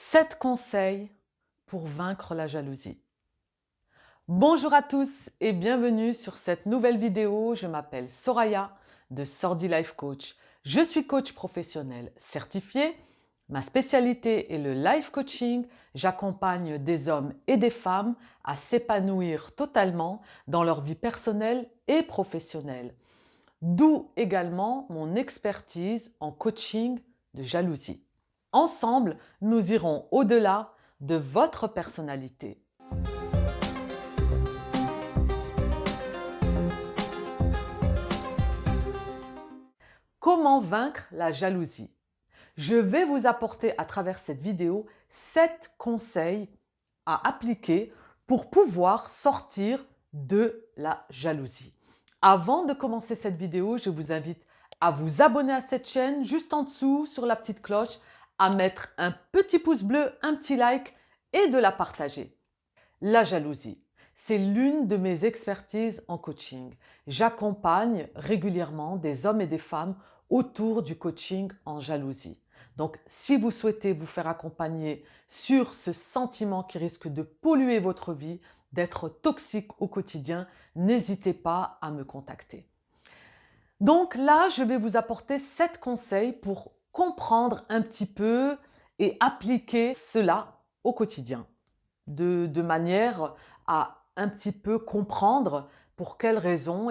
7 conseils pour vaincre la jalousie. Bonjour à tous et bienvenue sur cette nouvelle vidéo. Je m'appelle Soraya de Sordi Life Coach. Je suis coach professionnel certifié. Ma spécialité est le life coaching. J'accompagne des hommes et des femmes à s'épanouir totalement dans leur vie personnelle et professionnelle. D'où également mon expertise en coaching de jalousie. Ensemble, nous irons au-delà de votre personnalité. Comment vaincre la jalousie? Je vais vous apporter à travers cette vidéo 7 conseils à appliquer pour pouvoir sortir de la jalousie. Avant de commencer cette vidéo, je vous invite à vous abonner à cette chaîne juste en dessous sur la petite cloche, à mettre un petit pouce bleu, un petit like et de la partager. La jalousie, c'est l'une de mes expertises en coaching. J'accompagne régulièrement des hommes et des femmes autour du coaching en jalousie. Donc, si vous souhaitez vous faire accompagner sur ce sentiment qui risque de polluer votre vie, d'être toxique au quotidien, n'hésitez pas à me contacter. Donc là, je vais vous apporter 7 conseils pour comprendre un petit peu et appliquer cela au quotidien, de manière à un petit peu comprendre pour quelles raisons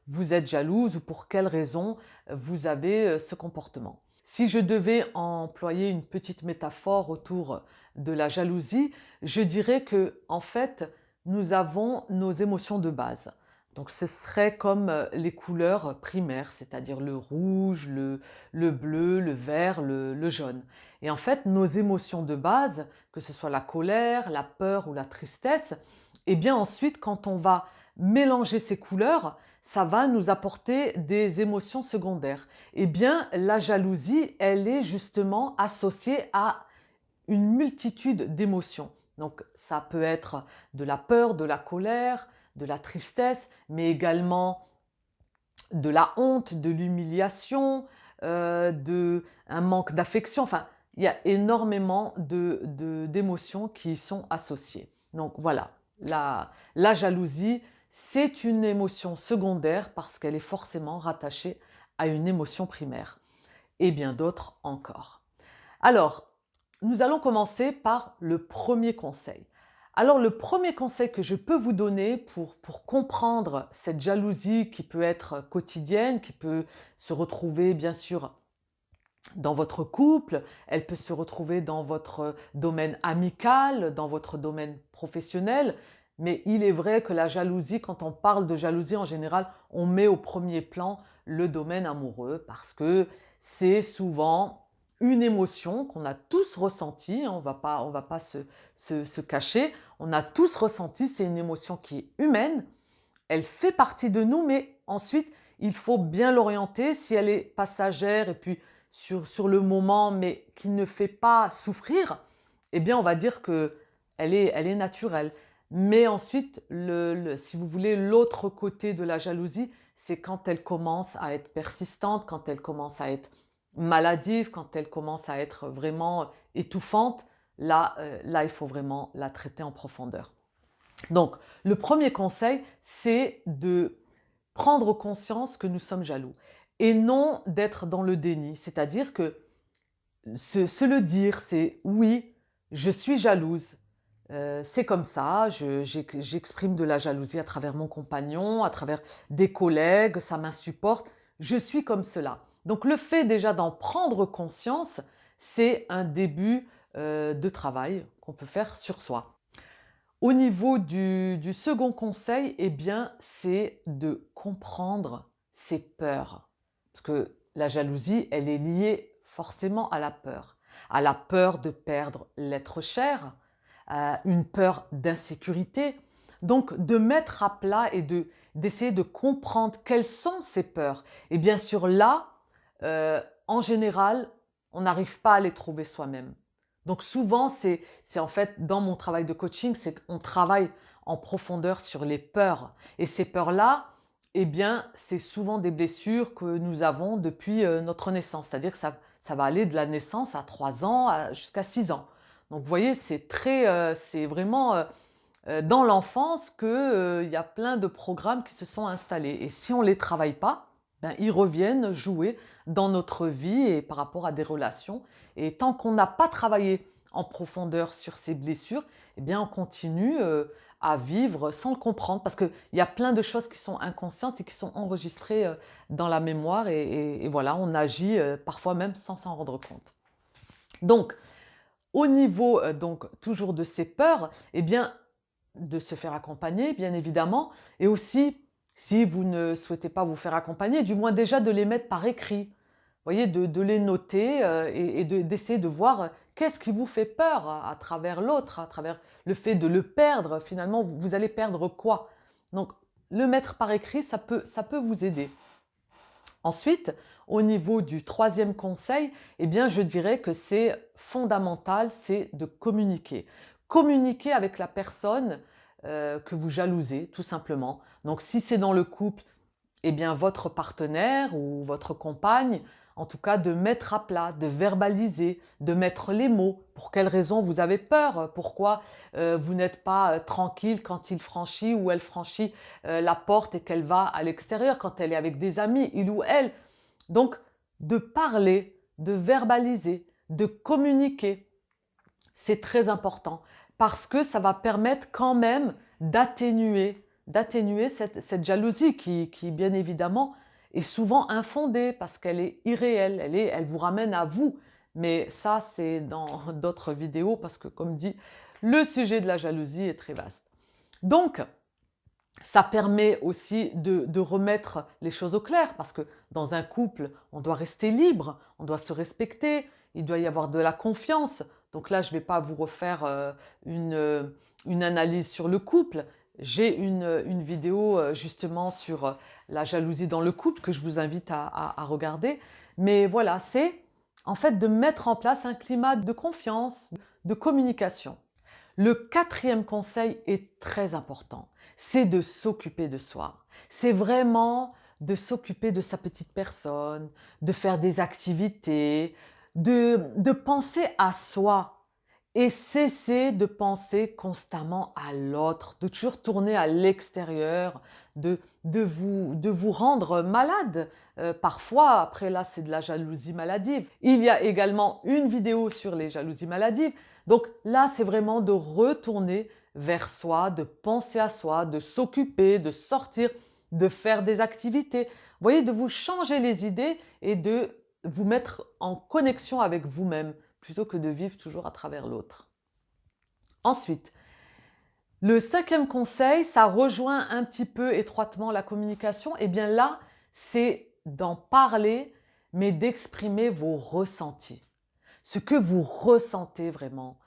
vous êtes jalouse ou pour quelles raisons vous avez ce comportement. Si je devais employer une petite métaphore autour de la jalousie, je dirais que en fait, nous avons nos émotions de base. Donc ce serait comme les couleurs primaires, c'est-à-dire le rouge, le bleu, le vert, le jaune. Et en fait, nos émotions de base, que ce soit la colère, la peur ou la tristesse, et bien ensuite, quand on va mélanger ces couleurs, ça va nous apporter des émotions secondaires. Eh bien, la jalousie, elle est justement associée à une multitude d'émotions. Donc, ça peut être de la peur, de la colère, de la tristesse, mais également de la honte, de l'humiliation, un manque d'affection. Enfin, il y a énormément d'émotions qui y sont associées. Donc voilà, la jalousie, c'est une émotion secondaire parce qu'elle est forcément rattachée à une émotion primaire. Et bien d'autres encore. Alors, nous allons commencer par le premier conseil. Alors, le premier conseil que je peux vous donner pour comprendre cette jalousie qui peut être quotidienne, qui peut se retrouver bien sûr dans votre couple, elle peut se retrouver dans votre domaine amical, dans votre domaine professionnel, mais il est vrai que la jalousie, quand on parle de jalousie en général, on met au premier plan le domaine amoureux parce que c'est souvent une émotion qu'on a tous ressentie, on va pas se cacher, on a tous ressenti, c'est une émotion qui est humaine, elle fait partie de nous, mais ensuite, il faut bien l'orienter si elle est passagère et puis sur le moment, mais qui ne fait pas souffrir, eh bien, on va dire qu'elle est naturelle. Mais ensuite, si vous voulez, l'autre côté de la jalousie, c'est quand elle commence à être persistante, quand elle commence à être maladive, quand elle commence à être vraiment étouffante. Là, il faut vraiment la traiter en profondeur. Donc, le premier conseil, c'est de prendre conscience que nous sommes jaloux et non d'être dans le déni. C'est-à-dire que se le dire, c'est oui, je suis jalouse. C'est comme ça, j'exprime de la jalousie à travers mon compagnon, à travers des collègues, ça m'insupporte. Je suis comme cela. Donc le fait déjà d'en prendre conscience, c'est un début de travail qu'on peut faire sur soi. Au niveau du second conseil, eh bien, c'est de comprendre ses peurs. Parce que la jalousie, elle est liée forcément à la peur de perdre l'être cher, une peur d'insécurité. Donc, de mettre à plat et d'essayer de comprendre quelles sont ces peurs. Et bien sûr, là, en général, on n'arrive pas à les trouver soi-même. Donc souvent, c'est en fait dans mon travail de coaching, c'est qu'on travaille en profondeur sur les peurs. Et ces peurs-là, eh bien, c'est souvent des blessures que nous avons depuis notre naissance. C'est-à-dire que ça ça va aller de la naissance à 3 ans jusqu'à 6 ans. Donc vous voyez, c'est vraiment dans l'enfance qu'il y a plein de programmes qui se sont installés. Et si on ne les travaille pas, ben, ils reviennent jouer dans notre vie et par rapport à des relations. Et tant qu'on n'a pas travaillé en profondeur sur ces blessures, eh bien on continue à vivre sans le comprendre parce qu'il y a plein de choses qui sont inconscientes et qui sont enregistrées dans la mémoire et voilà, on agit parfois même sans s'en rendre compte. Donc, au niveau donc toujours de ces peurs, eh bien de se faire accompagner, bien évidemment, et aussi, si vous ne souhaitez pas vous faire accompagner, du moins déjà de les mettre par écrit. Vous voyez, de les noter et d'essayer de voir qu'est-ce qui vous fait peur à travers l'autre, à travers le fait de le perdre. Finalement, vous allez perdre quoi? Donc, le mettre par écrit, ça peut vous aider. Ensuite, au niveau du troisième conseil, eh bien, je dirais que c'est fondamental, c'est de communiquer. Communiquer avec la personne que vous jalousez, tout simplement. Donc, si c'est dans le couple, eh bien, votre partenaire ou votre compagne, en tout cas, de mettre à plat, de verbaliser, de mettre les mots. Pour quelles raisons vous avez peur? Pourquoi vous n'êtes pas tranquille quand il franchit ou elle franchit la porte et qu'elle va à l'extérieur, quand elle est avec des amis, il ou elle? Donc, de parler, de verbaliser, de communiquer, c'est très important parce que ça va permettre quand même d'atténuer cette jalousie qui, bien évidemment, est souvent infondée parce qu'elle est irréelle, elle vous ramène à vous. Mais ça, c'est dans d'autres vidéos parce que, comme dit, le sujet de la jalousie est très vaste. Donc, ça permet aussi de remettre les choses au clair parce que dans un couple, on doit rester libre, on doit se respecter, il doit y avoir de la confiance. Donc là, je ne vais pas vous refaire une analyse sur le couple. J'ai une vidéo justement sur la jalousie dans le couple que je vous invite à regarder. Mais voilà, c'est en fait de mettre en place un climat de confiance, de communication. Le quatrième conseil est très important, c'est de s'occuper de soi. C'est vraiment de s'occuper de sa petite personne, de faire des activités, de penser à soi et cesser de penser constamment à l'autre, de toujours tourner à l'extérieur, de vous rendre malade. Parfois, après là, c'est de la jalousie maladive. Il y a également une vidéo sur les jalousies maladives. Donc là, c'est vraiment de retourner vers soi, de penser à soi, de s'occuper, de sortir, de faire des activités. Vous voyez, de vous changer les idées et de vous mettre en connexion avec vous-même plutôt que de vivre toujours à travers l'autre. Ensuite, le cinquième conseil, ça rejoint un petit peu étroitement la communication. Et bien là, c'est d'en parler, mais d'exprimer vos ressentis. Ce que vous ressentez vraiment.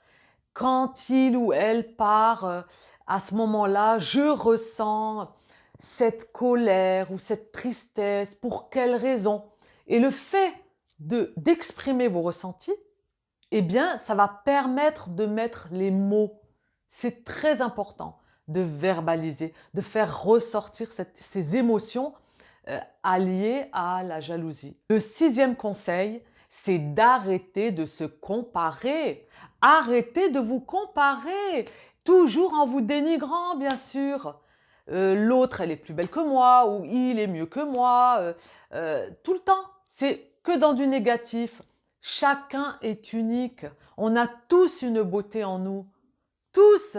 Quand il ou elle part, à ce moment-là, je ressens cette colère ou cette tristesse. Pour quelle raison? Et le fait d'exprimer vos ressentis, eh bien, ça va permettre de mettre les mots. C'est très important de verbaliser, de faire ressortir ces émotions alliées à la jalousie. Le sixième conseil, c'est d'arrêter de se comparer. Arrêtez de vous comparer, toujours en vous dénigrant, bien sûr. L'autre, elle est plus belle que moi, ou il est mieux que moi, tout le temps. C'est que dans du négatif. Chacun est unique. On a tous une beauté en nous. Tous,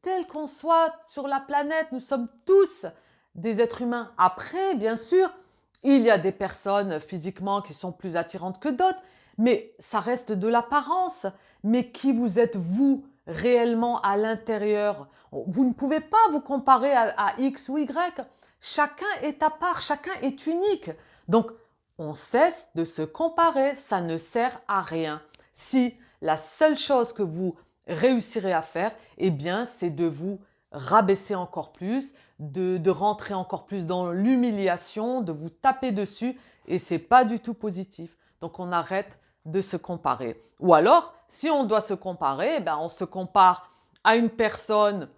tels qu'on soit sur la planète, nous sommes tous des êtres humains. Après, bien sûr, il y a des personnes physiquement qui sont plus attirantes que d'autres, mais ça reste de l'apparence. Mais qui vous êtes vous réellement à l'intérieur? Vous ne pouvez pas vous comparer à X ou Y. Chacun est à part, chacun est unique. Donc, on cesse de se comparer, ça ne sert à rien. Si la seule chose que vous réussirez à faire, eh bien, c'est de vous rabaisser encore plus, de rentrer encore plus dans l'humiliation, de vous taper dessus, et c'est pas du tout positif. Donc, on arrête de se comparer. Ou alors, si on doit se comparer, ben, on se compare à une personne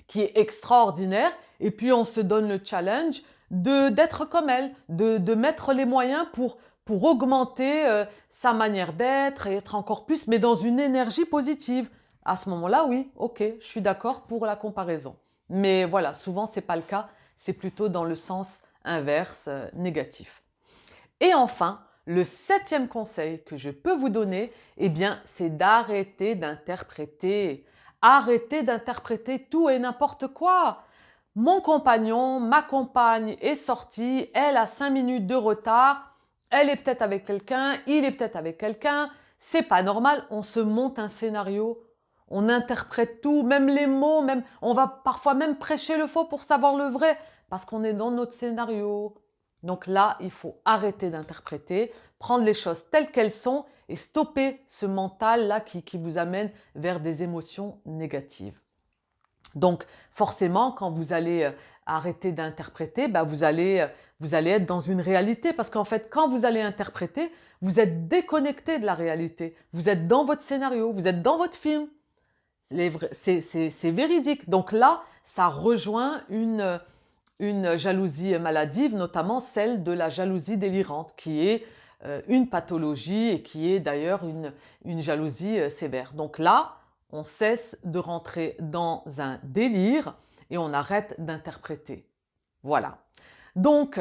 qui est extraordinaire, et puis on se donne le challenge d'être comme elle, de mettre les moyens pour augmenter sa manière d'être et être encore plus, mais dans une énergie positive. À ce moment-là, oui, ok, je suis d'accord pour la comparaison. Mais voilà, souvent, ce n'est pas le cas. C'est plutôt dans le sens inverse, négatif. Et enfin, le 7e conseil que je peux vous donner, eh bien, c'est d'arrêter d'interpréter. Arrêtez d'interpréter tout et n'importe quoi. Mon compagnon, ma compagne est sortie, elle a 5 minutes de retard, elle est peut-être avec quelqu'un, il est peut-être avec quelqu'un, c'est pas normal, on se monte un scénario, on interprète tout, même les mots, même, on va parfois même prêcher le faux pour savoir le vrai, parce qu'on est dans notre scénario. Donc là, il faut arrêter d'interpréter, prendre les choses telles qu'elles sont et stopper ce mental-là qui vous amène vers des émotions négatives. Donc forcément, quand vous allez arrêter d'interpréter, vous allez être dans une réalité parce qu'en fait, quand vous allez interpréter, vous êtes déconnecté de la réalité. Vous êtes dans votre scénario, vous êtes dans votre film. C'est véridique. Donc là, ça rejoint une jalousie maladive, notamment celle de la jalousie délirante, qui est une pathologie et qui est d'ailleurs une jalousie sévère. Donc là, on cesse de rentrer dans un délire et on arrête d'interpréter. Voilà. Donc,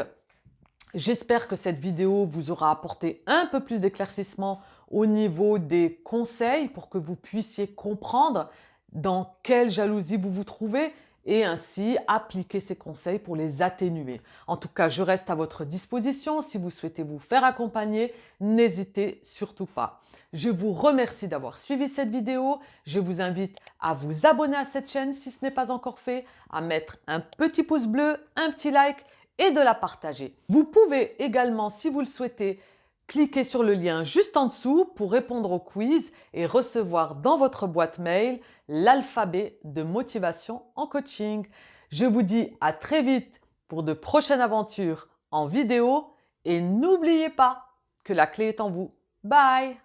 j'espère que cette vidéo vous aura apporté un peu plus d'éclaircissement au niveau des conseils pour que vous puissiez comprendre dans quelle jalousie vous vous trouvez et ainsi appliquer ces conseils pour les atténuer. En tout cas, je reste à votre disposition. Si vous souhaitez vous faire accompagner, n'hésitez surtout pas. Je vous remercie d'avoir suivi cette vidéo. Je vous invite à vous abonner à cette chaîne si ce n'est pas encore fait, à mettre un petit pouce bleu, un petit like et de la partager. Vous pouvez également, si vous le souhaitez, cliquez sur le lien juste en dessous pour répondre au quiz et recevoir dans votre boîte mail l'alphabet de motivation en coaching. Je vous dis à très vite pour de prochaines aventures en vidéo et n'oubliez pas que la clé est en vous. Bye!